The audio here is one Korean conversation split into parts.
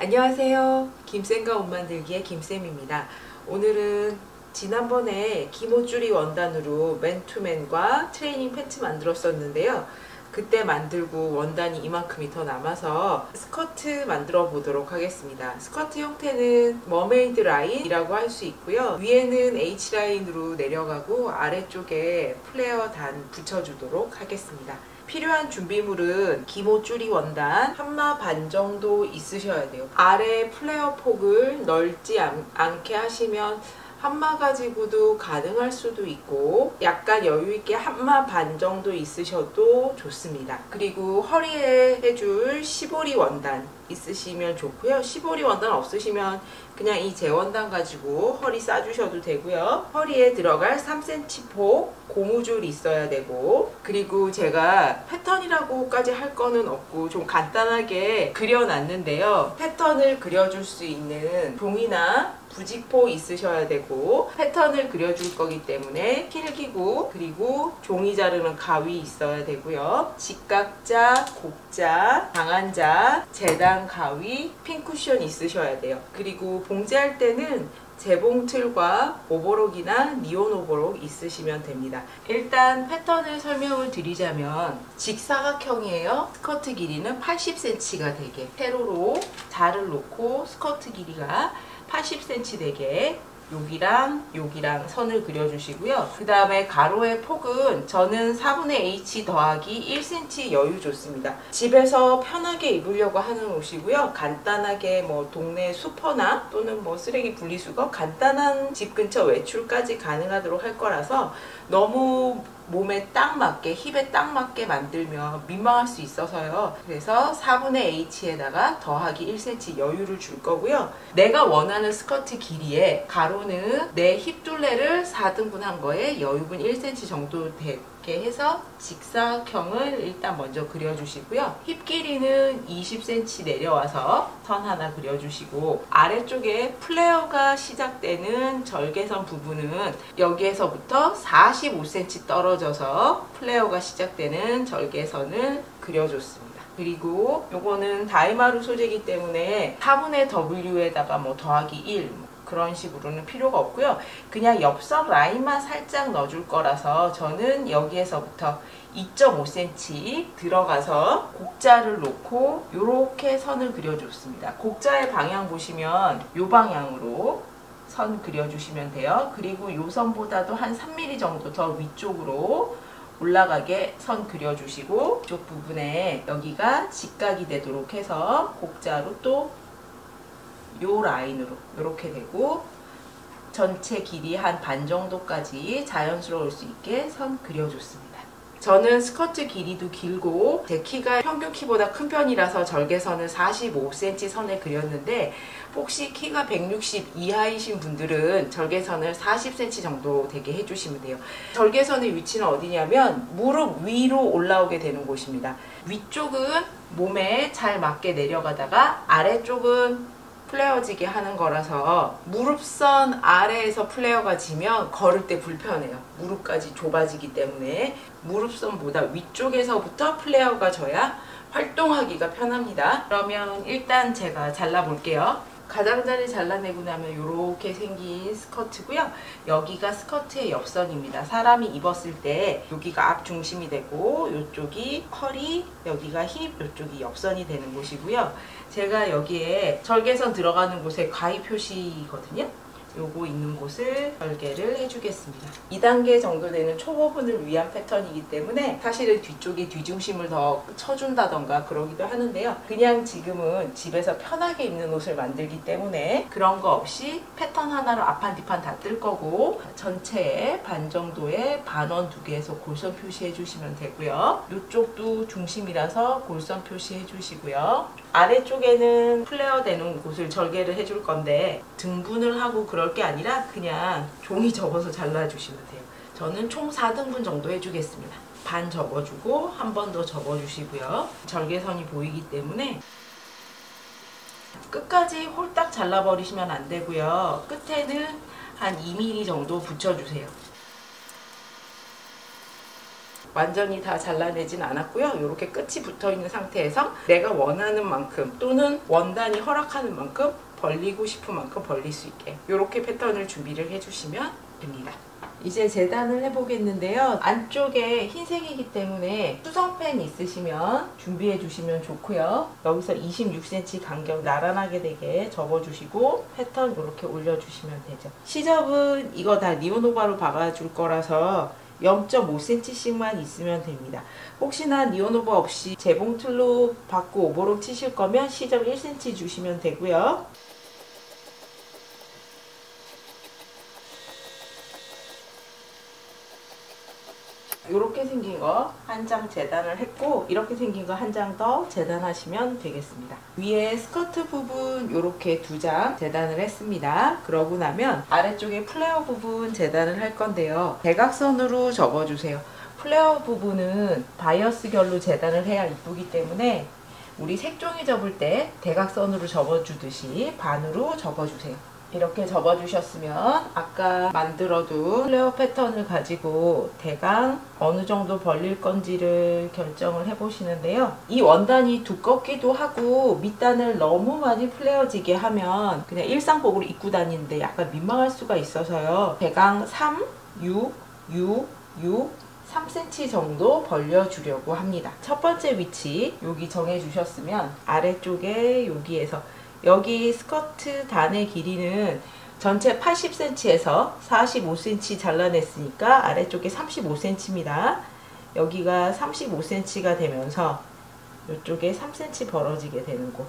안녕하세요. 김쌤과 옷 만들기의 김쌤입니다. 오늘은 지난번에 기모줄이 원단으로 맨투맨과 트레이닝 팬츠 만들었었는데요. 그때 만들고 원단이 이만큼이 더 남아서 스커트 만들어 보도록 하겠습니다. 스커트 형태는 머메이드 라인이라고 할 수 있고요. 위에는 H라인으로 내려가고 아래쪽에 플레어 단 붙여주도록 하겠습니다. 필요한 준비물은 기모줄이 원단 한마 반 정도 있으셔야 돼요. 아래 플레어 폭을 넓지 않게 하시면 한마 가지고도 가능할 수도 있고 약간 여유있게 한마 반 정도 있으셔도 좋습니다. 그리고 허리에 해줄 시보리 원단 있으시면 좋고요. 시보리 원단 없으시면 그냥 이 재원단 가지고 허리 싸주셔도 되고요. 허리에 들어갈 3cm 폭 고무줄 있어야 되고, 그리고 제가 패턴이라고까지 할 거는 없고 좀 간단하게 그려놨는데요. 패턴을 그려줄 수 있는 종이나 부직포 있으셔야 되고, 패턴을 그려줄 거기 때문에 필기구, 그리고 종이 자르는 가위 있어야 되고요. 직각자, 곡자, 방한자, 재단 가위, 핀쿠션 있으셔야 돼요. 그리고 봉제할 때는 재봉틀과 오버록이나 니온 오버록 있으시면 됩니다. 일단 패턴을 설명을 드리자면 직사각형이에요. 스커트 길이는 80cm가 되게 세로로 자를 놓고 스커트 길이가 80cm 되게 여기랑 선을 그려주시고요. 그 다음에 가로의 폭은 저는 4분의 H 더하기 1cm 여유 줬습니다. 집에서 편하게 입으려고 하는 옷이고요. 간단하게 뭐 동네 슈퍼나 또는 뭐 쓰레기 분리수거 간단한 집 근처 외출까지 가능하도록 할 거라서 너무 몸에 딱 맞게, 힙에 딱 맞게 만들면 민망할 수 있어서요. 그래서 4분의 H에다가 더하기 1cm 여유를 줄 거고요. 내가 원하는 스커트 길이에 가로는 내 힙 둘레를 4등분 한 거에 여유분 1cm 정도 되게 해서 직사각형을 일단 먼저 그려주시고요. 힙 길이는 20cm 내려와서 선 하나 그려주시고, 아래쪽에 플레어가 시작되는 절개선 부분은 여기에서부터 45cm 떨어져서 플레어가 시작되는 절개선을 그려줬습니다. 그리고 요거는 다이마루 소재이기 때문에 4분의 W에다가 뭐 더하기 1 그런 식으로는 필요가 없고요. 그냥 옆선 라인만 살짝 넣어줄 거라서 저는 여기에서부터 2.5cm 들어가서 곡자를 놓고 이렇게 선을 그려줬습니다. 곡자의 방향 보시면 이 방향으로 선 그려주시면 돼요. 그리고 이 선보다도 한 3mm 정도 더 위쪽으로 올라가게 선 그려주시고, 이쪽 부분에 여기가 직각이 되도록 해서 곡자로 또 요 라인으로 이렇게 되고, 전체 길이 한 반 정도까지 자연스러울 수 있게 선 그려줬습니다. 저는 스커트 길이도 길고 제 키가 평균 키보다 큰 편이라서 절개선을 45cm 선에 그렸는데, 혹시 키가 160 이하이신 분들은 절개선을 40cm 정도 되게 해주시면 돼요. 절개선의 위치는 어디냐면 무릎 위로 올라오게 되는 곳입니다. 위쪽은 몸에 잘 맞게 내려가다가 아래쪽은 플레어지게 하는 거라서 무릎선 아래에서 플레어가 지면 걸을 때 불편해요. 무릎까지 좁아지기 때문에 무릎선보다 위쪽에서부터 플레어가 져야 활동하기가 편합니다. 그러면 일단 제가 잘라볼게요. 가장자리 잘라내고 나면 이렇게 생긴 스커트고요. 여기가 스커트의 옆선입니다. 사람이 입었을 때 여기가 앞 중심이 되고 이쪽이 허리, 여기가 힙, 이쪽이 옆선이 되는 곳이고요. 제가 여기에 절개선 들어가는 곳에 가위 표시거든요. 요거 있는 곳을 절개를 해주겠습니다. 2단계 정도 되는 초보분을 위한 패턴이기 때문에 사실은 뒤쪽에 뒤중심을 더 쳐준다던가 그러기도 하는데요. 그냥 지금은 집에서 편하게 입는 옷을 만들기 때문에 그런 거 없이 패턴 하나로 앞판 뒷판 다 뜰 거고, 전체에 반 정도의 반원 2개에서 골선 표시해 주시면 되고요. 이쪽도 중심이라서 골선 표시해 주시고요. 아래쪽에는 플레어 되는 곳을 절개를 해줄 건데 등분을 하고 그럴 게 아니라 그냥 종이 접어서 잘라주시면 돼요. 저는 총 4등분 정도 해주겠습니다. 반 접어주고 한 번 더 접어주시고요. 절개선이 보이기 때문에 끝까지 홀딱 잘라버리시면 안 되고요. 끝에는 한 2mm 정도 붙여주세요. 완전히 다 잘라내진 않았고요. 이렇게 끝이 붙어 있는 상태에서 내가 원하는 만큼 또는 원단이 허락하는 만큼 벌리고 싶은 만큼 벌릴 수 있게 이렇게 패턴을 준비를 해주시면 됩니다. 이제 재단을 해보겠는데요. 안쪽에 흰색이기 때문에 수성펜 있으시면 준비해 주시면 좋고요. 여기서 26cm 간격 나란하게 되게 접어주시고 패턴 이렇게 올려주시면 되죠. 시접은 이거 다 니오노바로 박아줄 거라서 0.5cm씩만 있으면 됩니다. 혹시나 니오노바 없이 재봉 틀로 받고 오버록 치실 거면 시접 1cm 주시면 되고요. 이렇게 생긴 거 한 장 재단을 했고 이렇게 생긴 거 한 장 더 재단하시면 되겠습니다. 위에 스커트 부분 이렇게 2장 재단을 했습니다. 그러고 나면 아래쪽에 플레어 부분 재단을 할 건데요. 대각선으로 접어주세요. 플레어 부분은 바이어스 결로 재단을 해야 이쁘기 때문에 우리 색종이 접을 때 대각선으로 접어주듯이 반으로 접어주세요. 이렇게 접어주셨으면 아까 만들어둔 플레어 패턴을 가지고 대강 어느 정도 벌릴 건지를 결정을 해보시는데요. 이 원단이 두껍기도 하고 밑단을 너무 많이 플레어지게 하면 그냥 일상복으로 입고 다니는데 약간 민망할 수가 있어서요. 대강 3, 6, 6, 6, 3cm 정도 벌려주려고 합니다. 첫 번째 위치 여기 정해주셨으면 아래쪽에 여기에서 여기 스커트 단의 길이는 전체 80cm에서 45cm 잘라냈으니까 아래쪽에 35cm입니다. 여기가 35cm가 되면서 이쪽에 3cm 벌어지게 되는 곳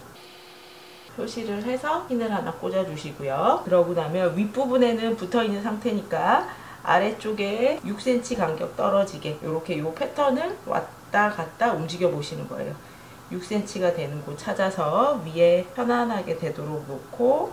표시를 해서 핀을 하나 꽂아 주시고요. 그러고 나면 윗부분에는 붙어있는 상태니까 아래쪽에 6cm 간격 떨어지게 이렇게 이 패턴을 왔다 갔다 움직여 보시는 거예요. 6cm가 되는 곳 찾아서 위에 편안하게 되도록 놓고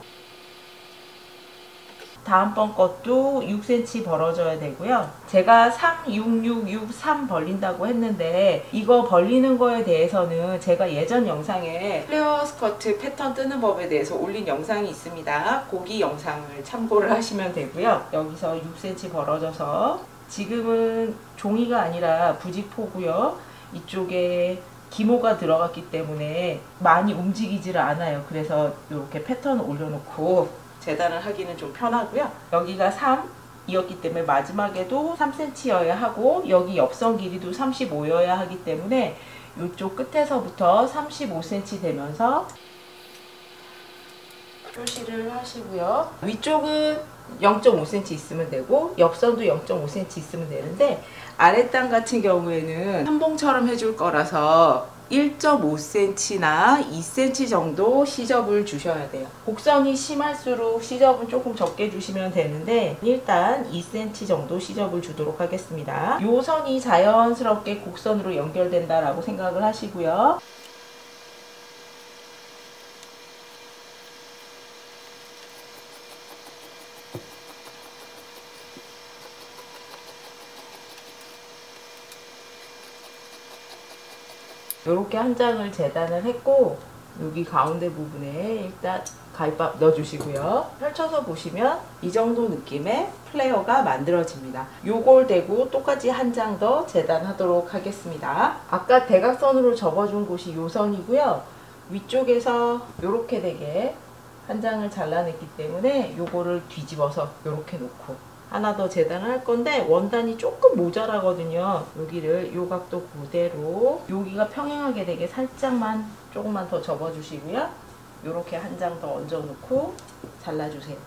다음번 것도 6cm 벌어져야 되고요. 제가 3, 6, 6, 6, 3 벌린다고 했는데 이거 벌리는 거에 대해서는 제가 예전 영상에 플레어 스커트 패턴 뜨는 법에 대해서 올린 영상이 있습니다. 거기 영상을 참고를 하시면 되고요. 여기서 6cm 벌어져서 지금은 종이가 아니라 부직포고요. 이쪽에 기모가 들어갔기 때문에 많이 움직이지를 않아요. 그래서 이렇게 패턴을 올려놓고 재단을 하기는 좀 편하고요. 여기가 3이었기 때문에 마지막에도 3cm여야 하고 여기 옆선 길이도 35여야 하기 때문에 이쪽 끝에서부터 35cm 되면서 표시를 하시고요. 위쪽은 0.5cm 있으면 되고 옆선도 0.5cm 있으면 되는데 아랫단 같은 경우에는 한봉처럼 해줄 거라서 1.5cm나 2cm 정도 시접을 주셔야 돼요. 곡선이 심할수록 시접은 조금 적게 주시면 되는데 일단 2cm 정도 시접을 주도록 하겠습니다. 이 선이 자연스럽게 곡선으로 연결된다라고 생각을 하시고요. 이렇게 한 장을 재단을 했고 여기 가운데 부분에 일단 가위밥 넣어주시고요. 펼쳐서 보시면 이 정도 느낌의 플레어가 만들어집니다. 요걸 대고 똑같이 한 장 더 재단하도록 하겠습니다. 아까 대각선으로 접어준 곳이 요 선이고요. 위쪽에서 이렇게 되게 한 장을 잘라냈기 때문에 요거를 뒤집어서 이렇게 놓고 하나 더 재단을 할 건데 원단이 조금 모자라거든요. 여기를 요 각도 그대로 여기가 평행하게 되게 살짝만 조금만 더 접어주시고요. 요렇게 한 장 더 얹어 놓고 잘라주세요.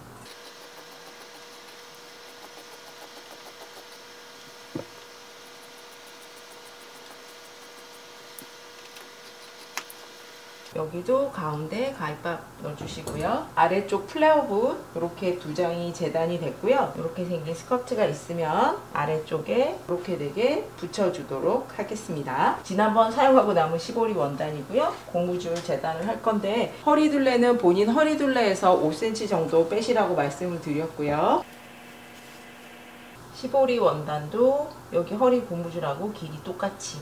여기도 가운데 가위밥 넣어주시고요. 아래쪽 플레어 부분 이렇게 두 장이 재단이 됐고요. 이렇게 생긴 스커트가 있으면 아래쪽에 이렇게 되게 붙여주도록 하겠습니다. 지난번 사용하고 남은 시보리 원단이고요. 고무줄 재단을 할 건데 허리둘레는 본인 허리둘레에서 5cm 정도 빼시라고 말씀을 드렸고요. 시보리 원단도 여기 허리 고무줄하고 길이 똑같이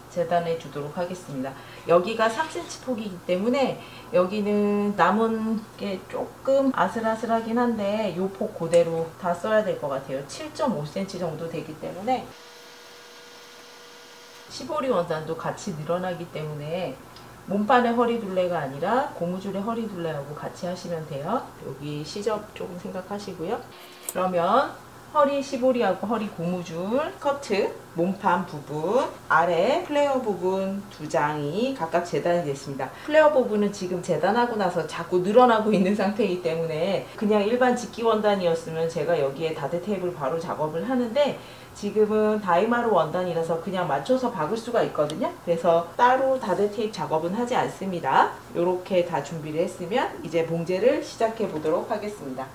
재단해 주도록 하겠습니다. 여기가 3cm 폭이기 때문에 여기는 남은 게 조금 아슬아슬하긴 한데 이 폭 그대로 다 써야 될 것 같아요. 7.5cm 정도 되기 때문에 시보리 원단도 같이 늘어나기 때문에 몸판의 허리둘레가 아니라 고무줄의 허리둘레하고 같이 하시면 돼요. 여기 시접 조금 생각하시고요. 그러면 허리 시보리하고 허리 고무줄, 스커트, 몸판 부분, 아래 플레어 부분 두 장이 각각 재단이 됐습니다. 플레어 부분은 지금 재단하고 나서 자꾸 늘어나고 있는 상태이기 때문에 그냥 일반 직기 원단이었으면 제가 여기에 다대 테이프를 바로 작업을 하는데 지금은 다이마루 원단이라서 그냥 맞춰서 박을 수가 있거든요. 그래서 따로 다대 테이프 작업은 하지 않습니다. 이렇게 다 준비를 했으면 이제 봉제를 시작해 보도록 하겠습니다.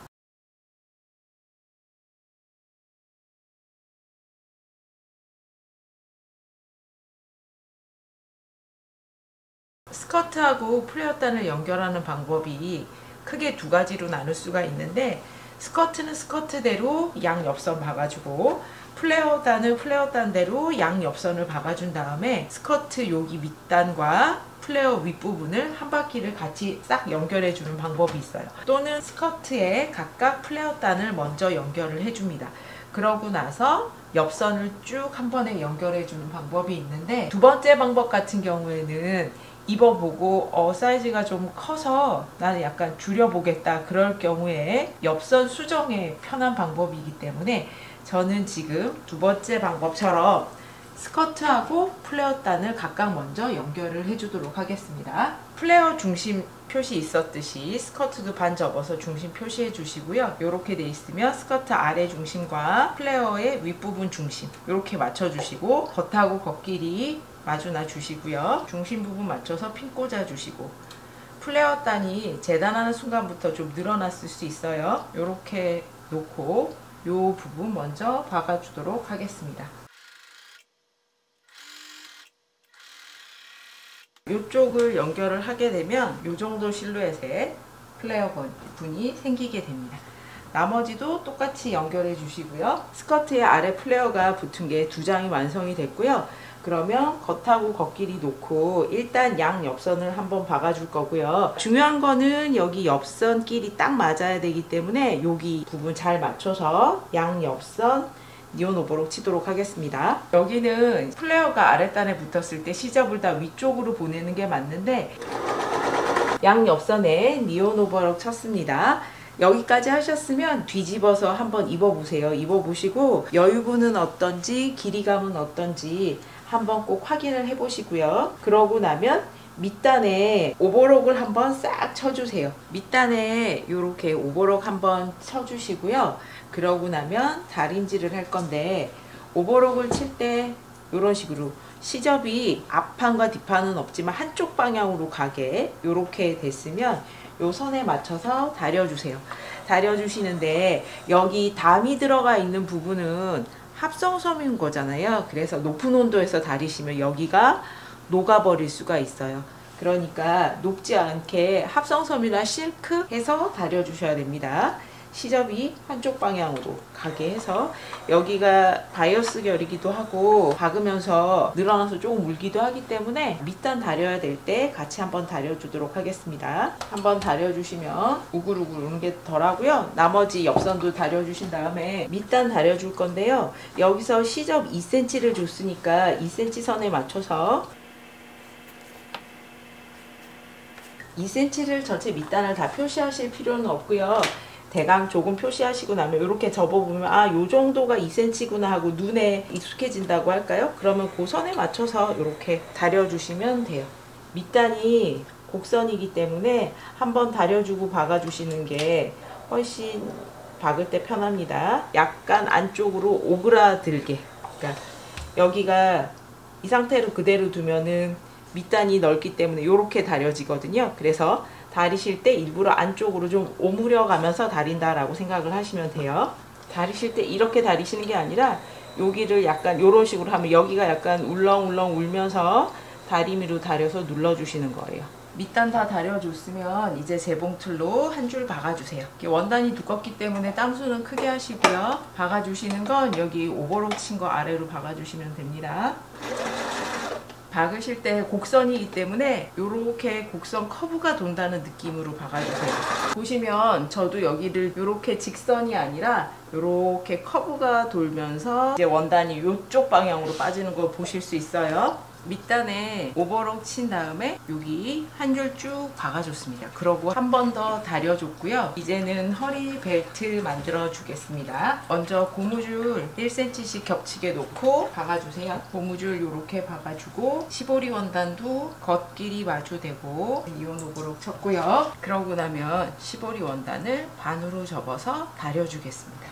스커트하고 플레어단을 연결하는 방법이 크게 두 가지로 나눌 수가 있는데, 스커트는 스커트대로 양 옆선 박아주고 플레어단은 플레어단대로 양 옆선을 박아준 다음에 스커트 여기 밑단과 플레어 윗부분을 한 바퀴를 같이 싹 연결해 주는 방법이 있어요. 또는 스커트에 각각 플레어단을 먼저 연결을 해줍니다. 그러고 나서 옆선을 쭉 한 번에 연결해 주는 방법이 있는데, 두 번째 방법 같은 경우에는 입어보고 사이즈가 좀 커서 나는 약간 줄여보겠다 그럴 경우에 옆선 수정에 편한 방법이기 때문에 저는 지금 두 번째 방법처럼 스커트하고 플레어단을 각각 먼저 연결을 해주도록 하겠습니다. 플레어 중심 표시 있었듯이 스커트도 반 접어서 중심 표시해 주시고요. 이렇게 돼 있으면 스커트 아래 중심과 플레어의 윗부분 중심 이렇게 맞춰 주시고, 겉하고 겉길이 마주나 주시고요. 중심 부분 맞춰서 핀 꽂아 주시고, 플레어단이 재단하는 순간부터 좀 늘어났을 수 있어요. 이렇게 놓고 이 부분 먼저 박아 주도록 하겠습니다. 이쪽을 연결을 하게 되면 이 정도 실루엣의 플레어 분이 생기게 됩니다. 나머지도 똑같이 연결해 주시고요. 스커트의 아래 플레어가 붙은 게 두 장이 완성이 됐고요. 그러면 겉하고 겉길이 놓고 일단 양 옆선을 한번 박아줄 거고요. 중요한 거는 여기 옆선끼리 딱 맞아야 되기 때문에 여기 부분 잘 맞춰서 양 옆선 니온 오버록 치도록 하겠습니다. 여기는 플레어가 아랫단에 붙었을 때 시접을 다 위쪽으로 보내는 게 맞는데 양 옆선에 니온 오버록 쳤습니다. 여기까지 하셨으면 뒤집어서 한번 입어보세요. 입어보시고 여유분은 어떤지 길이감은 어떤지 한번 꼭 확인을 해보시고요. 그러고 나면 밑단에 오버록을 한번 싹 쳐주세요. 밑단에 이렇게 오버록 한번 쳐주시고요. 그러고 나면 다림질을 할 건데, 오버록을 칠 때 이런 식으로 시접이 앞판과 뒷판은 없지만 한쪽 방향으로 가게 이렇게 됐으면 요 선에 맞춰서 다려주세요. 다려주시는데 여기 담이 들어가 있는 부분은 합성섬인 거잖아요. 그래서 높은 온도에서 다리시면 여기가 녹아버릴 수가 있어요. 그러니까 녹지 않게 합성섬이나 실크 해서 다려주셔야 됩니다. 시접이 한쪽 방향으로 가게 해서, 여기가 바이어스 결이기도 하고 박으면서 늘어나서 조금 물기도 하기 때문에 밑단 다려야 될 때 같이 한번 다려주도록 하겠습니다. 한번 다려주시면 우글우글 오는 게 덜하고요. 나머지 옆선도 다려주신 다음에 밑단 다려줄 건데요. 여기서 시접 2cm를 줬으니까 2cm 선에 맞춰서 2cm를 전체 밑단을 다 표시하실 필요는 없고요. 대강 조금 표시하시고 나면 이렇게 접어보면 요 정도가 2cm구나 하고 눈에 익숙해진다고 할까요? 그러면 그 선에 맞춰서 이렇게 다려주시면 돼요. 밑단이 곡선이기 때문에 한번 다려주고 박아주시는 게 훨씬 박을 때 편합니다. 약간 안쪽으로 오그라들게, 그러니까 여기가 이 상태로 그대로 두면은 밑단이 넓기 때문에 이렇게 다려지거든요. 그래서 다리실 때 일부러 안쪽으로 좀 오므려 가면서 다린다라고 생각을 하시면 돼요. 다리실 때 이렇게 다리시는 게 아니라 여기를 약간 이런 식으로 하면 여기가 약간 울렁울렁 울면서 다리미로 다려서 눌러주시는 거예요. 밑단 다 다려줬으면 이제 재봉틀로 한 줄 박아주세요. 원단이 두껍기 때문에 땀수는 크게 하시고요. 박아주시는 건 여기 오버록 친 거 아래로 박아주시면 됩니다. 박으실 때 곡선이기 때문에 이렇게 곡선 커브가 돈다는 느낌으로 박아주세요. 보시면 저도 여기를 이렇게 직선이 아니라 이렇게 커브가 돌면서 이제 원단이 이쪽 방향으로 빠지는 거 보실 수 있어요. 밑단에 오버록 친 다음에 여기 한 줄 쭉 박아줬습니다. 그러고 한 번 더 다려줬고요. 이제는 허리 벨트 만들어 주겠습니다. 먼저 고무줄 1cm씩 겹치게 놓고 박아주세요. 고무줄 이렇게 박아주고 시보리 원단도 겉길이 마주대고 이온 오버록 쳤고요. 그러고 나면 시보리 원단을 반으로 접어서 다려주겠습니다.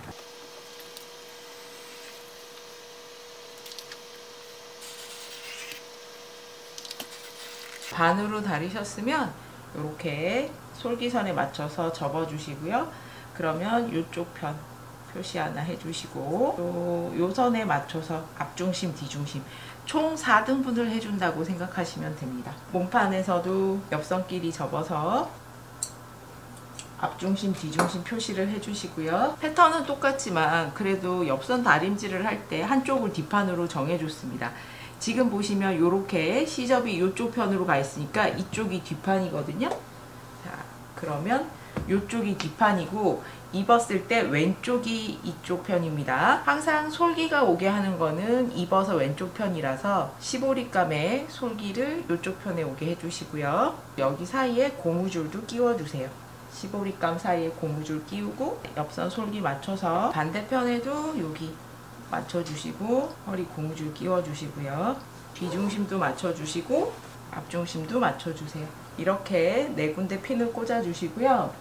반으로 다리셨으면 이렇게 솔기선에 맞춰서 접어주시고요. 그러면 이쪽 편 표시 하나 해주시고 또 요 선에 맞춰서 앞중심, 뒤중심 총 4등분을 해준다고 생각하시면 됩니다. 몸판에서도 옆선끼리 접어서 앞중심, 뒤중심 표시를 해주시고요. 패턴은 똑같지만 그래도 옆선 다림질을 할 때 한쪽을 뒷판으로 정해줬습니다. 지금 보시면 이렇게 시접이 이쪽 편으로 가 있으니까 이쪽이 뒷판이거든요. 자, 그러면 이쪽이 뒷판이고 입었을 때 왼쪽이 이쪽 편입니다. 항상 솔기가 오게 하는 거는 입어서 왼쪽 편이라서 시보리감에 솔기를 이쪽 편에 오게 해주시고요. 여기 사이에 고무줄도 끼워주세요. 시보리감 사이에 고무줄 끼우고 옆선 솔기 맞춰서 반대편에도 여기 맞춰주시고 허리 고무줄 끼워주시고요. 뒤중심도 맞춰주시고 앞중심도 맞춰주세요. 이렇게 4군데 핀을 꽂아주시고요.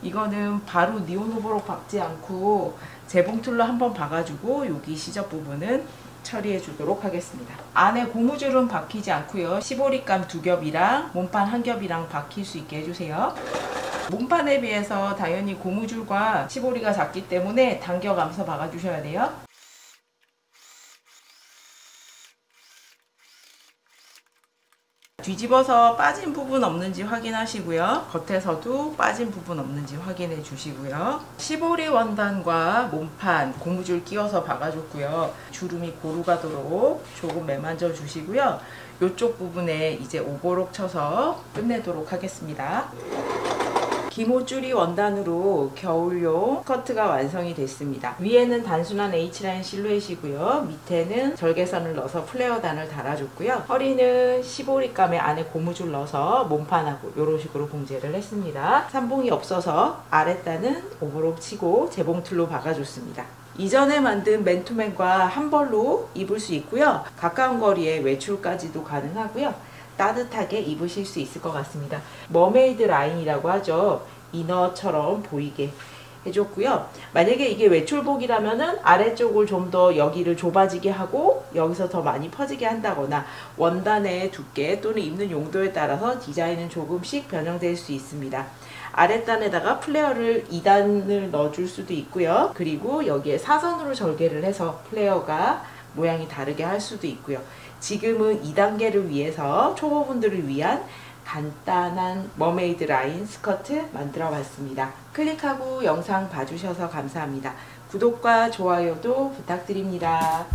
이거는 바로 니온 오버록 박지 않고 재봉틀로 한번 박아주고 여기 시접 부분은 처리해 주도록 하겠습니다. 안에 고무줄은 박히지 않고요. 시보리감 2겹이랑 몸판 1겹이랑 박힐 수 있게 해주세요. 몸판에 비해서 당연히 고무줄과 시보리가 작기 때문에 당겨가면서 박아주셔야 돼요. 뒤집어서 빠진 부분 없는지 확인하시고요. 겉에서도 빠진 부분 없는지 확인해 주시고요. 시보리 원단과 몸판 고무줄 끼워서 박아줬고요. 주름이 고루 가도록 조금 매만져 주시고요. 이쪽 부분에 이제 오버록 쳐서 끝내도록 하겠습니다. 기모줄이 원단으로 겨울용 스커트가 완성이 됐습니다. 위에는 단순한 H라인 실루엣이고요. 밑에는 절개선을 넣어서 플레어단을 달아줬고요. 허리는 시보리감에 안에 고무줄 넣어서 몸판하고 이런 식으로 봉제를 했습니다. 삼봉이 없어서 아랫단은 오버록 치고 재봉틀로 박아줬습니다. 이전에 만든 맨투맨과 한 벌로 입을 수 있고요. 가까운 거리에 외출까지도 가능하고요. 따뜻하게 입으실 수 있을 것 같습니다. 머메이드 라인이라고 하죠. 이너처럼 보이게 해줬고요. 만약에 이게 외출복이라면은 아래쪽을 좀 더 여기를 좁아지게 하고 여기서 더 많이 퍼지게 한다거나 원단의 두께 또는 입는 용도에 따라서 디자인은 조금씩 변형될 수 있습니다. 아랫단에다가 플레어를 2단을 넣어줄 수도 있고요. 그리고 여기에 사선으로 절개를 해서 플레어가 모양이 다르게 할 수도 있고요. 지금은 2단계를 위해서 초보분들을 위한 간단한 머메이드 라인 스커트 만들어 봤습니다. 클릭하고 영상 봐주셔서 감사합니다. 구독과 좋아요도 부탁드립니다.